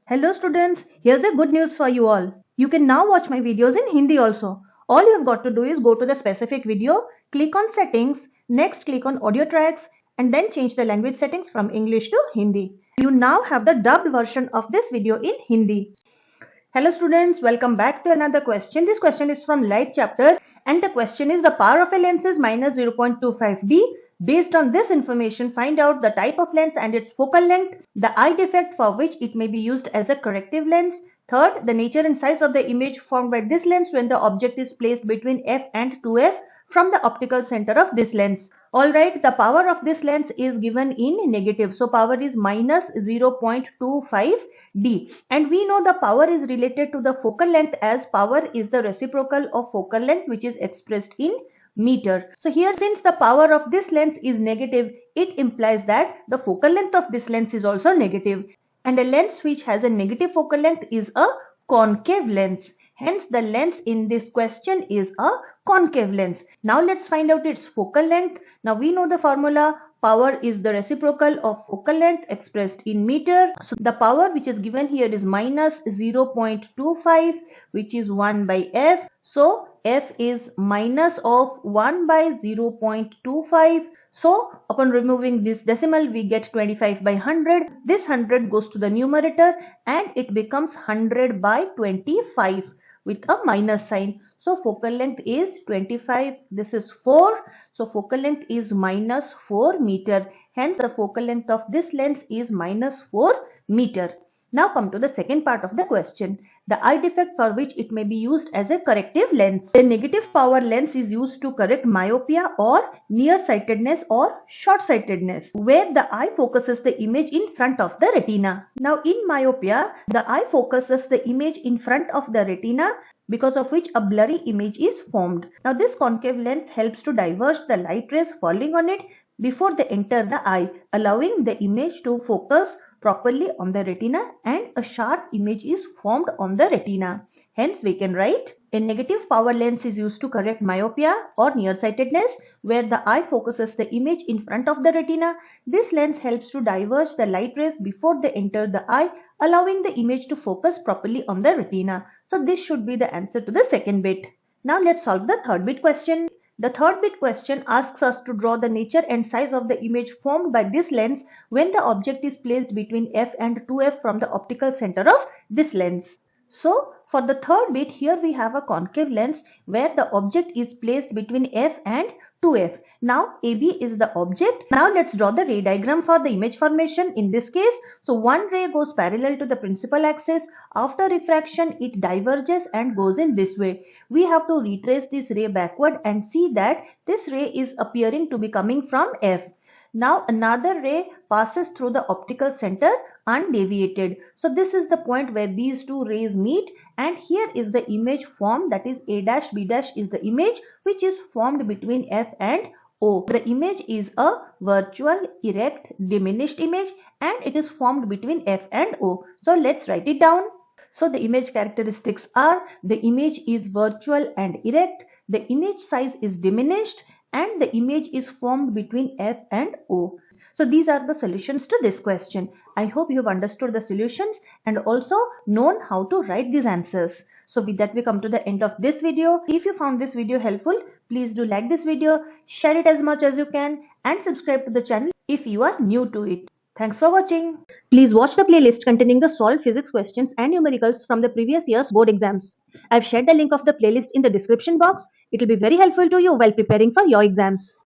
Hello students, here's a good news for you all. You can now watch my videos in Hindi also. All you have got to do is go to the specific video, click on settings, next click on audio tracks and then change the language settings from English to Hindi. You now have the dubbed version of this video in Hindi. Hello students, welcome back to another question. This question is from Light chapter and the question is the power of a lens is minus 0.25D. Based on this information, find out the type of lens and its focal length, the eye defect for which it may be used as a corrective lens. Third, the nature and size of the image formed by this lens when the object is placed between f and 2f from the optical center of this lens. Alright, the power of this lens is given in negative. So power is minus 0.25D. And we know the power is related to the focal length as power is the reciprocal of focal length which is expressed in meter. So here since the power of this lens is negative, it implies that the focal length of this lens is also negative. And a lens which has a negative focal length is a concave lens. Hence the lens in this question is a concave lens. Now let's find out its focal length. Now we know the formula. Power is the reciprocal of focal length expressed in meter. So the power which is given here is minus 0.25 which is 1 by f. So f is minus of 1 by 0.25. So upon removing this decimal we get 25 by 100. This 100 goes to the numerator and it becomes 100 by 25 with a minus sign. So focal length is 25. This is 4. So focal length is minus 4 meter. Hence the focal length of this lens is minus 4 meter. Now come to the second part of the question. The eye defect for which it may be used as a corrective lens. A negative power lens is used to correct myopia or nearsightedness or short-sightedness, where the eye focuses the image in front of the retina. Now in myopia, the eye focuses the image in front of the retina, because of which a blurry image is formed. Now this concave lens helps to diverge the light rays falling on it before they enter the eye, allowing the image to focus properly on the retina and a sharp image is formed on the retina. Hence we can write a negative power lens is used to correct myopia or nearsightedness where the eye focuses the image in front of the retina. This lens helps to diverge the light rays before they enter the eye, allowing the image to focus properly on the retina. So this should be the answer to the second bit. Now let's solve the third bit question. The third bit question asks us to draw the nature and size of the image formed by this lens when the object is placed between f and 2f from the optical center of this lens. So for the third bit, here we have a concave lens where the object is placed between f and 2f. Now AB is the object. Now let's draw the ray diagram for the image formation in this case. So one ray goes parallel to the principal axis. After refraction, it diverges and goes in this way. We have to retrace this ray backward and see that this ray is appearing to be coming from f. Now another ray passes through the optical center undeviated. So this is the point where these two rays meet and here is the image formed, that is A dash B dash is the image which is formed between F and O. The image is a virtual, erect, diminished image and it is formed between F and O. So let's write it down. So the image characteristics are the image is virtual and erect, the image size is diminished and the image is formed between F and O. So these are the solutions to this question. I hope you have understood the solutions and also known how to write these answers. So with that we come to the end of this video. If you found this video helpful, please do like this video, share it as much as you can and subscribe to the channel if you are new to it. Thanks for watching. Please watch the playlist containing the solved physics questions and numericals from the previous year's board exams. I've shared the link of the playlist in the description box. It will be very helpful to you while preparing for your exams.